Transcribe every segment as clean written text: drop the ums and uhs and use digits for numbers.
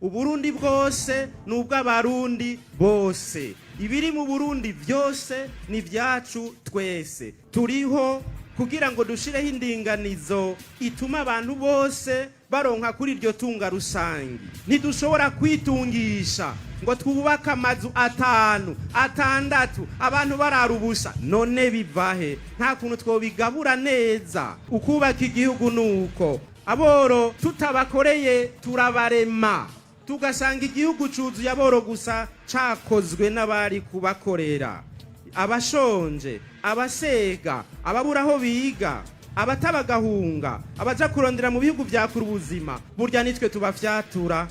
uburundi bwose n'ubw'abarundi bose, ibiri mu Burundi byose ni vyacu twese. Turiho kugira ngo dushireho indinganizo ituma abantu bose baronka kuri iryo tunga rusangi. Ntidushobora kwitungisha ngo twubake amazu 5, 6 abantu bararubusha. None bivahe? Nta kuntu twobigabura neza. Ukubaka igihugu nuko aboro tutabakoreye turabarema, tugasanga igihugu cuzuye aboro gusa cakozwe n'abari kubakorera. Abashonje, abasega, ababura aho biga, abatabagahunga, abaja kurondera mu bihugu vyakura ubuzima, burya nitwe tubafyatura.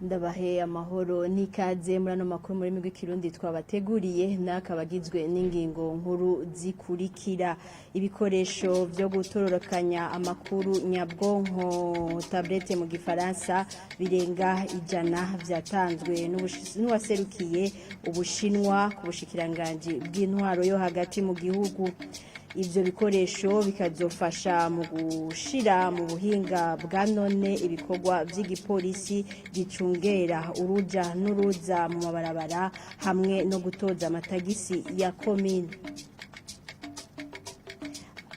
Ndabahe amahoro n'ikaze muri ano makuru muri migwi kirundi twabateguriye nakabagizwe n'ingingo nkuru zikurikira. Ibikoresho byo gutororokanya amakuru nyabwonko tablette mu gifaransa birenga 100 vyatanzwe n'uwaserukiye Ubushinwa ku bushikiranganje bw'intwaro yo hagati mu gihugu. Ivyo bikoresho bikazofasha mu gushira mu buhinga bwa none ibikorwa vy'igipolisi gicungera uruja n'uruza mu mabarabara hamwe no gutoza amatagisi ya komine.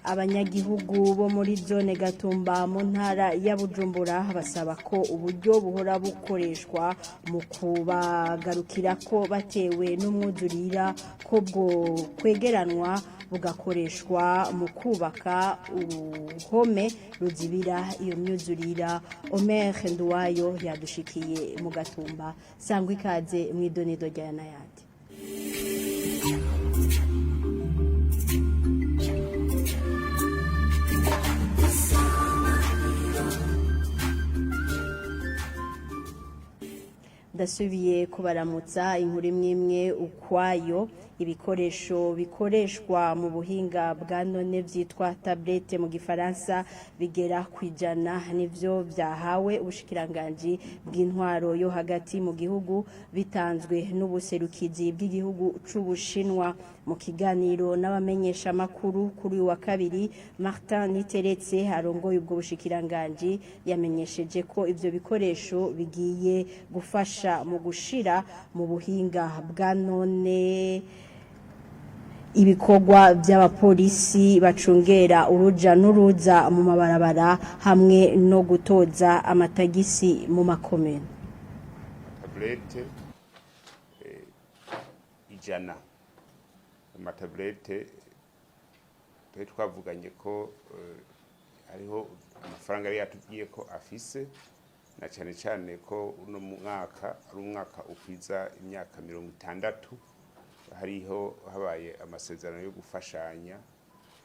Abanyagihugu bo muri zone Gatumba mu ntara ya Bujumbura basaba ko uburyo buhora bukoreshwa mu kubagarukira ko batewe n'umwuzurira ko bwo kwegeranwa bugakoreshwa mu kubaka uruhome ruzibira iyo myuzurira. Omer Nduwayo yadushikiye mu Gatumba. Sangwa ikaze mw'idonido rya Nayandi. Ndasubiye kubaramutsa. Inkuru imwe ukwayo. Ibikoresho bikoreshwa mu buhinga bwa none vyitwa tablette mu gifaransa bigera kwijana nivyo vyahawe ubushikiranganje bw'intwaro yo hagati mu gihugu bitanzwe n'ubuserukizi bw'igihugu c'Ubushinwa. Mu kiganiro n'abamenyesha makuru kuri wa kabiri, Martin Niteretse arongoye ubwo bushikiranganje yamenyesheje ko ivyo bikoresho bigiye gufasha mu gushira mu buhinga bwa none ibikorwa by'abapolisi bacungera uruja n'uruza mu mabarabara hamwe no gutoza amatagisi mu makomune. Tablette 100 amatablette twavuganye ko hariho amafaranga yari yatugiye ko afise, na cyane cyane ko uno mwaka ari umwaka ukwiza imyaka 60 hariho habaye amasezerano yo gufashanya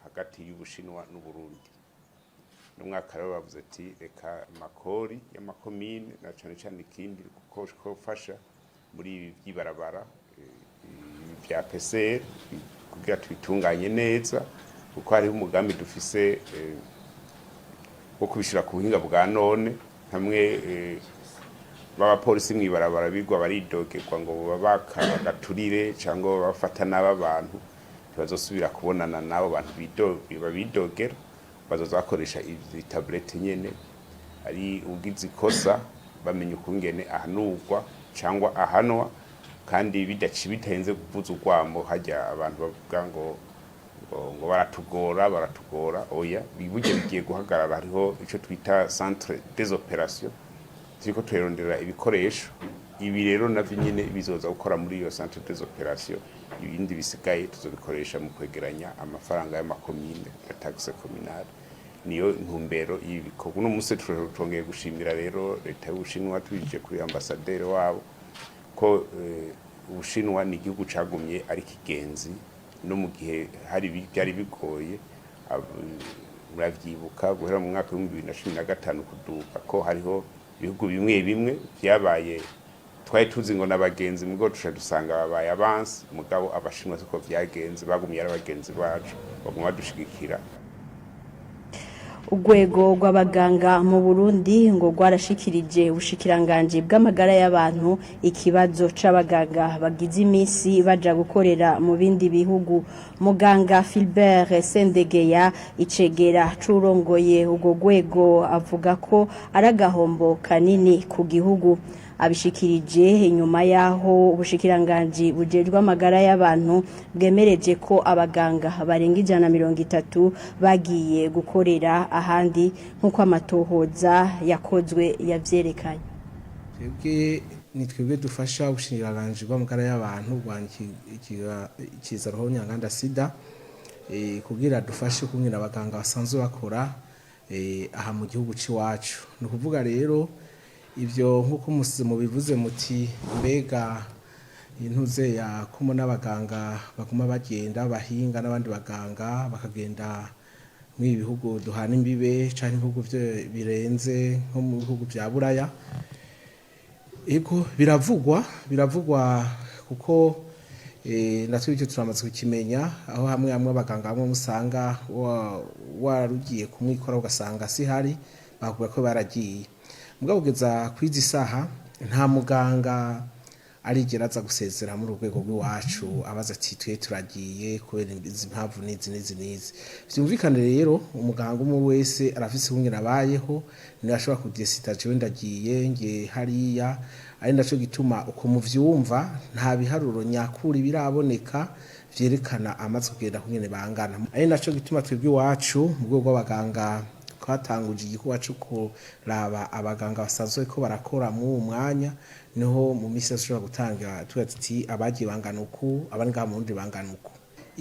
hagati y'Ubushinwa n'Uburundi. No mwaka rero bavuze ati reka amakori y'amakomine na cyane cyane ikindi ko fasha muri by'ibarabara bya PCR kugira twitunganye neza, kuko hariho umugambi dufise wo kubishira ku buhinga bwa none. Hamwe b'abapolisi mw'ibarabara bigwa baridogerwa ngo babaka bagaturire cyangwa bafata n'abantu, bazosubira kubonana nabo bantu babidogera, bazozakoresha izi tablette nyene ari ugize ikosa bamenye ukungene ahanurwa cyangwa ahanwa, kandi bitahenze kuvuza urwamo hajya abantu bavuga ngo baratugora. Oya, bibuje bigiye guhagarara. Hariho ico twita centre des opérations turiko turondera ibikoresho. Ibi rero navyo nyene bizoza gukora muri iyo centre des opérations. Ibindi bisigaye tuzobikoresha mu kwegeranya amafaranga y'amakomine ya taxe communale. Niyo ntumbero y'ibiko. Uno munsi turongeye gushimira rero leta y'Ubushinwa tubije kuri ambassadeur wabo ko Ubushinwa ni igihugu cagumye ari kigenzi no mu gihe hari byari bigoye. muravyibuka guhera mu mwaka wa 2015 kuduka ko hariho ibihugu bimwe bimwe vyabaye twari tuzi ngo nabagenzi mugo tusha dusanga babaye avance mugabo abashinwa siko vyagenze bagumye ari abagenzi bacu baguma dushigikira. Urwego rw'abaganga mu Burundi ngo rwarashikirije ubushikiranganje bw'amagara y'abantu ikibazo c'abaganga bagize imisi baja gukorera mu bindi bihugu. Muganga Philbert Sendegeya icegera curongoye urwo rwego avuga ko aragahombo kanini ku gihugu. Abishikirije inyuma yaho ubushikiranganje bujejwe amagara y'abantu bwemereje ko abaganga barenga 130 bagiye gukorera ahandi nkuko amatohoza yakozwe yavyerekanye. Twebwe dufasha ubushikiranganje bw'amagara y'abantu ikiza roho nyanganda sida kugira dufashe kumwira abaganga basanzwe bakora aha mu gihugu ciwacu. No kuvuga rero ivyo nkuko mu bivuze muti mbega intuze ya kumo n'abaganga baguma bagenda bahinga n'abandi baganga bakagenda mu bihugu duhana imbibe canke ibihugu birenze nko mu bihugu vya Buraya. Ego biravugwa kuko natwe icyo turamaze kukimenya aho hamwe abaganga bamwe musanga warugiye kumwikora ugasanga si hari bakuba ko baragiye. Mugabo kugeza kwizi saha nta muganga arigera aza gusezera muri urwego rw'iwacu abaza ati twe turagiye kubera izi mpamvu n'izi. Vyumvikane rero umuganga umwe wese arafise kungena abayeho ni ashobora kudesita jewe ndagiye nge hariya ari ndaco gituma uko muvyumva nta biharuro nyakuri biraboneka vyerekana amaze kugenda kungene bangana. Ari ndaco gituma twebwe iwacu mu rwego rw'abaganga twatanguje igikuba cyo kuraba abaganga basanzwe ko barakora mu mwanya niho mu misi ashobora gutanga tuati abagiye bangana uku abandi nga mu rundi bangana uku.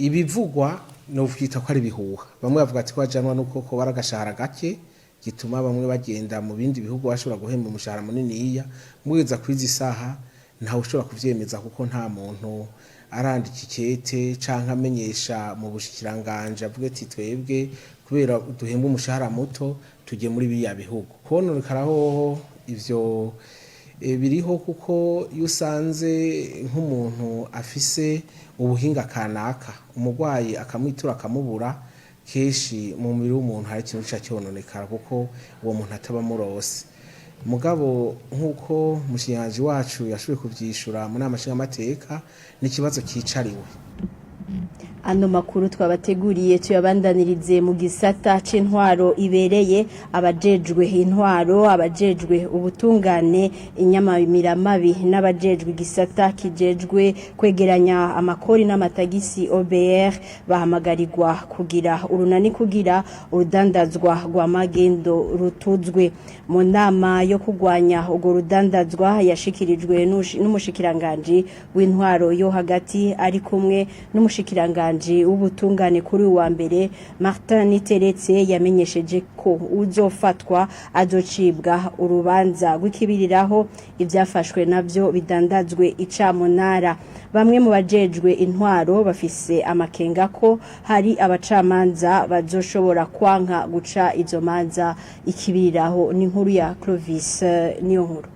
Ibivugwa no vyita ko ari bihuha. Bamwe bavuga ati kwajanwa nuko ko baragashahara gake gituma bamwe bagenda mu bindi bihugu bashobora guhemba umushahara munini iya mugeza kwizi saha nta ushobora kuvyemeza kuko nta muntu arandika ikete canka amenyesha mu bushikiranganje avuga ati twebwe kubera duhemba umushahara muto tujye muri biriya bihugu. Kononekaraho ivyo biriho kuko yusanze nk'umuntu afise ubuhinga kanaka umugwayi akamwitura akamubura keshi mu mubiri w'umuntu hari ikintu cyononekara kuko uwo muntu ataba murose. Mugabo nkuko mushiyanji wacu yashoboye kuvyishura mu nama nshingamateka n'ikibazo kicariwe. Ano makuru twabateguriye tuyabandanirize mu gisata c'intwaro ibereye abajejwe intwaro abajejwe ubutungane inyamamiramabi n'abajejwe gisata kijejwe kwegeranya amakori n'amatagisi OBR bahamagarirwa kugira urunani kugira urudandazwa rwa magendo rutuzwe. Mu nama yo kugwanya ugo rudandazwa yashikirijwe n'umushikiranganje w'intwaro yo hagati ari kumwe n'umushikiranganje ubutungane kuri wa mbere Martin Niteretse yamenyesheje ko uzofatwa azocibwa urubanza rw'ikibiriraho ivyafashwe navyo bidandazwe icamunara. Bamwe mu bajejwe intwaro bafise amakenga ko hari abacamanza bazoshobora kwanka guca izo manza ikibiriraho. Ni nkuru ya Clovis niyo nkuru.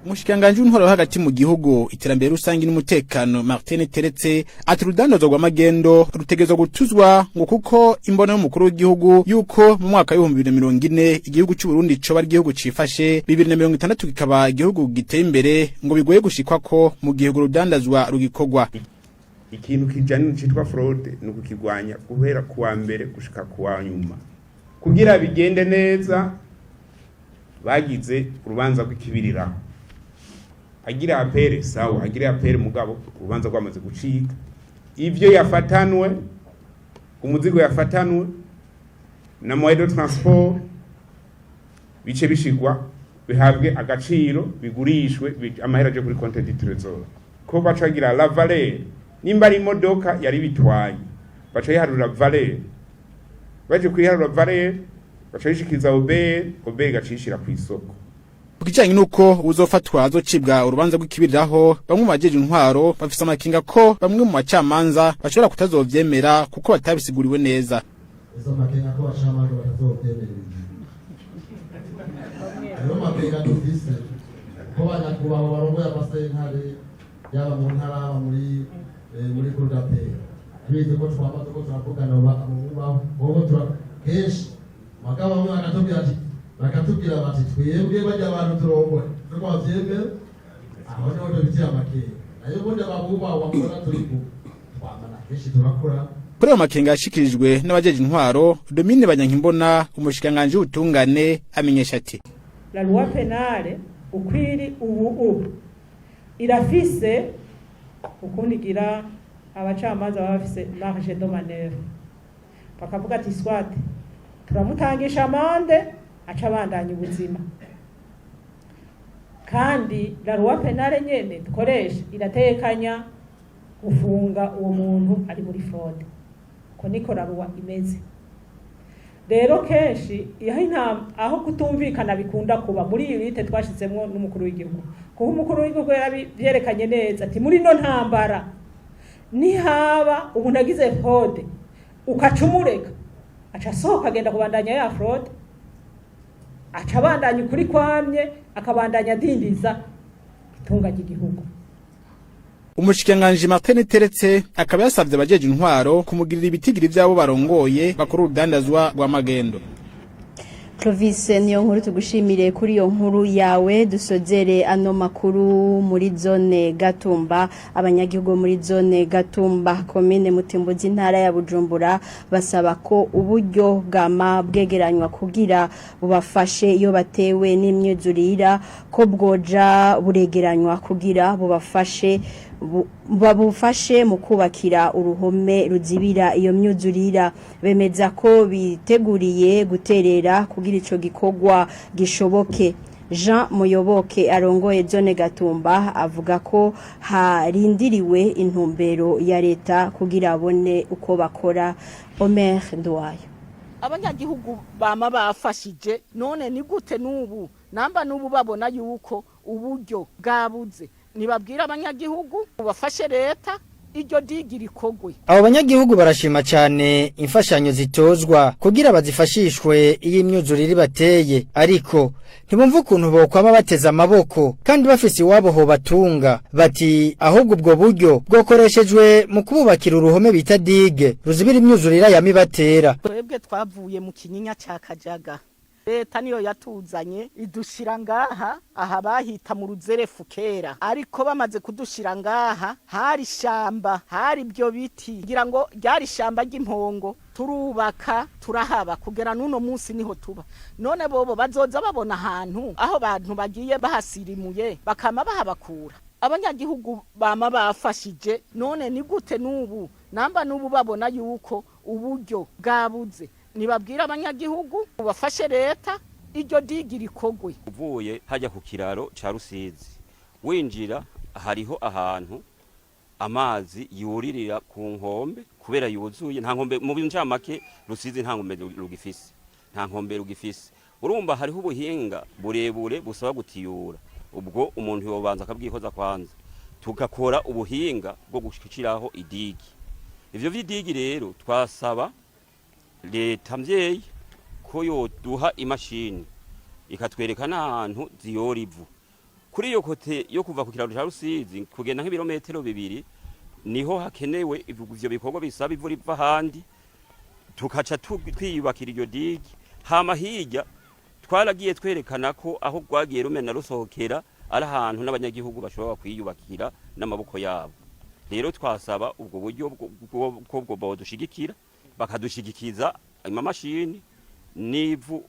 Umushikiranganje w'intwaro hagati mu gihugu iterambere rusangi n'umutekano Martin Teretse ati urudandazwa rwa magendo rutegerezwa gutuzwa ngo kuko imbona y'umukuru w'igihugu yuko mu mwaka wa 2040 igihugu cy'u Burundi coba ari igihugu cifashe 2060 kikaba igihugu giteye imbere ngo bigoye gushikwa ko mu gihugu urudandazwa rugikorwa. Ikintu kijanye citwa fraude no kukigwanya guhera kuwa mbere gushika kuwa nyuma kugira bigende neza bagize urubanza rw'ikibiriraho. Agira apere sawa agira apere mugabo ubanza kwamaze gucika ivyo yafatanwe umuzigo yafatanwe na moyen de transport bice bishigwa bihabwe agaciro bigurishwe amahera je kuri compte du trésor ko bacagira la valeur nimba ari imodoka yari bitwaye baca yiharura valeur baje kwiharura valeur baca yishikiza OBR gacishira ku isoko. Kukijanye nuko uzofatwa azocibwa urubanza rw'ikibiriraho bamwe mu bajeje intwaro bafise amakinga ko bamwe mu bacamanza bashobora kutazovyemera kuko batabisiguriwe neza. izo makenga ko abacamanza batazokwemerera ibintu rero makenga dufise ko banyakubahwa barongoye amasentare yaba mu ntara yaba muri kurudapera tubizi ko twamaze ko turavugana bobo kenshi mugabo bamwe bakatubwira bati twebwe bajya abantu turongoye turiko bavyemera aho niho dufitiye amakenga nayo ubundi ababubahwa mbona turi twamana kenshi turakora. Kuri ayo makenga yashikirijwe n'abajeje intwaro, Domine Banyankimbona umushikiranganji w'ubutungane amenyesha ati la loi penale ukwiri ubu irafise ukundigira abacamanza baba bafise marge de manœuvre bakavuga ati swate turamutangisha amande aca abandanya ubuzima kandi la loi penale nyene dukoresha iratekanya gufunga uwo muntu ari muri fraude ko niko la loi imeze. Rero kenshi aho kutumvikana bikunda kuba muri iyi lite twashizemwo n'umukuru w'igihugu kuko umukuru w'igihugu yarabyerekanye neza ati muri no ntambara nihaba ubu nagize fraude ukacumureka aca sohoka agenda kubandanya ya fraude aca abandanya ukuri kwamye akabandanya adindiza itunga ry'igihugu. Umushikiranganji Martin Teretse akaba yasavye abajeje intwaro kumugirira ibitigiri vyabo barongoye bakora urudandazwa rwa magendo. Clovis niyo nkuru tugushimire kuri iyo nkuru yawe dusozere ano makuru muri zone Gatumba. Abanyagihugu muri zone Gatumba komine Mutimbuzi ntara ya Bujumbura basaba ko uburyo bwama bwegeranywa kugira bubafashe iyo batewe n'imyuzurira ko bwoja buregeranywa kugira bubafashe mu kubakira uruhome ruzibira iyo myuzurira. Bemeza ko biteguriye guterera kugira ico gikorwa gishoboke. Jean Muyoboke arongoye zone Gatumba avuga ko harindiriwe intumbero ya leta kugira abone uko bakora. Omer Ndwayo: abanyagihugu bama bafashije none ni gute nubu namba nubu babona yuko uburyo bwabuze nibabwira abanyagihugu bafashe leta iryo digiri kogwe. Abo banyagihugu barashima cyane imfashanyo zitozwa kugira bazifashishwe iyi imyuzurire bateye, ariko ntibumva ukuntu bokwama bateza amaboko kandi bafise iwabo ho batunga. Bati ahubwo ubwo buryo bwokoreshejwe mu kububakira uruhome bita digue ruzibira imyuzurire yamibatera. Twebwe twavuye mu kinyinya ca Kajaga, leta niyo yatuzanye idushira ngaha aha bahita mu ruzerefu kera, ariko bamaze kudushira ngaha hari shamba hari byo biti ngira ngo ryari shamba ry'impongo turubaka turahaba kugera nuno munsi niho tuba. None bobo bazoza babona ahantu aho bantu bagiye bahasirimuye bakama bahabakura. Abanyagihugu bama bafashije none ni gute nubu namba nubu babona yuko uburyo bwabuze nibabwira abanyagihugu bafashe leta iryo digiri kogwe. Uvuye hajya ku kiraro ca Rusizi winjira hariho ahantu amazi yuririra ku nkombe kubera yuzuye nta nkombe mu bincamake Rusizi nta nkombe rugifise urumva hariho ubuhinga burebure busaba gutiyura. Ubwo umuntu yobanza akabwihoza kwanza tugakora ubuhinga bwo gushikiraho idigi. Ivyo vy'idigi rero twasaba leta mvyeyi ko yoduha imashini ikatwereka n'ahantu ziyora ivu. Kuri iyo kote yo kuva ku kiraro ca Rusizi kugenda nk'ibirometero 2 niho hakenewe ivyo bikorwa bisaba ivu riva handi tukaca twiyubakira iryo digi. Hama hirya twaragiye twerekana ko aho gwagiye rumena rusohokera ari ahantu n'abanyagihugu bashobora kwiyubakira n'amaboko yabo. Rero twasaba ubwo buryo bwo bodushigikira bakadushigikiza imamashini n'ivu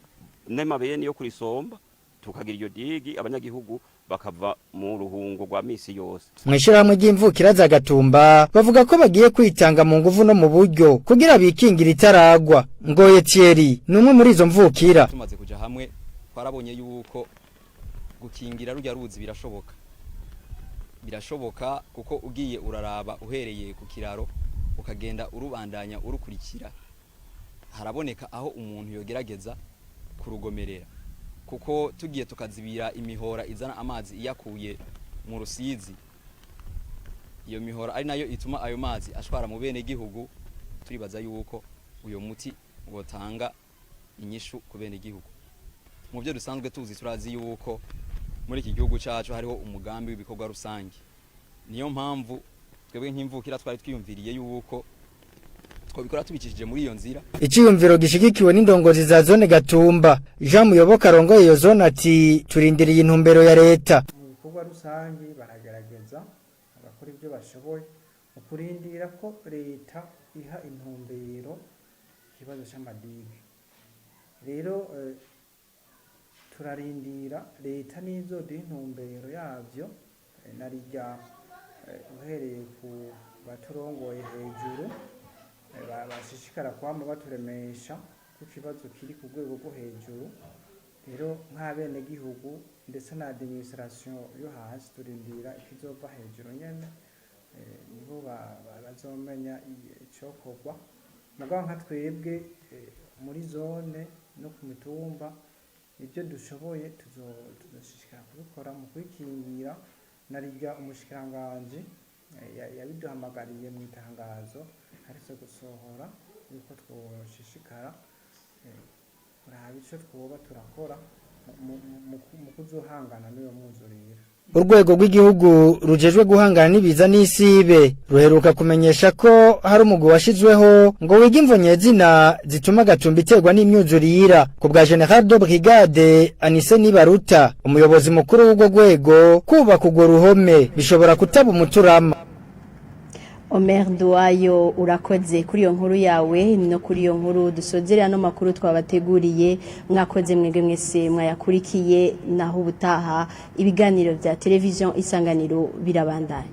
n'amabeni yo kurisomba tukagira iryo digi abanyagihugu bakava mu ruhungo rwa misi yose. Mwishirahamwe ry'imvukira za Gatumba bavuga ko bagiye kwitanga mu nguvu no mu buryo kugira bikingira itaragwa. Ngoye Thierry numwe muri izo mvukira. Tumaze kuja hamwe twarabonye yuko gukingira rujya ruzi birashoboka kuko ugiye uraraba uhereye ku kiraro ukagenda urubandanya urukurikira haraboneka aho umuntu yogerageza kurugomerera, kuko tugiye tukazibira imihora izana amazi iyakuye mu Rusizi. Iyo mihora ari nayo ituma ayo mazi ashwara mu bene gihugu. Turibaza yuko uyo muti wotanga inyishu ku bene igihugu. Mu byo dusanzwe tuzi turazi yuko muri iki gihugu cyacu hariho umugambi w'ibikorwa rusange. Niyo mpamvu twebwe nk'imvukira twari twiyumviriye yuko twabikora tubikishije muri iyo nzira. Iciyumviro gishigikiwe n'indongozi za zone Gatumba. Jean Muyoboka arongoye iyo zone ati turindiriye intumbero ya leta. Mu bikorwa rusange baragerageza bakora ibyo bashoboye mu kurindira ko leta iha intumbero ikibazo cy'amadini. Rero turarindira leta nizoduha intumbero yavyo narijya uhereye ku baturongoye hejuru bashishikara kwama baturemesha ku kibazo kiri ku rwego rwo hejuru. Rero nk'abene gihugu ndetse na administration yo hasi turindira ikizova hejuru nyene nibo bazomenya icokorwa. Mugabo nka twebwe muri zone no ku mitumba ibyo dushoboye tuzoshishikara kubikora mu kwikingira. Narijya umushikiranganje yabiduhamagariye mu itangazo ariko gusohora yuko twoshishikara kuraba ico twoba turakora mu kuzohangana n'iyo mwuzurira. Urwego rw'igihugu rujejwe guhangana n'ibiza n'isibe ruheruka kumenyesha ko hari umugwi washizweho ngo wiga imvonyezina zituma Gatumba iterwa n'imyuzurira. Ku bwa General de Brigade Anise Nibaruta umuyobozi mukuru w'urwo rwego, kubaka urwo ruhome bishobora kutaba umuturama. Omer Duayo urakoze kuri iyo nkuru yawe no kuri iyo nkuru dusozerera no makuru twabateguriye. Mwakoze mwebwe mwese mwayakurikiye, naho ubutaha ibiganiro bya televiziyo Isanganiro birabandanya.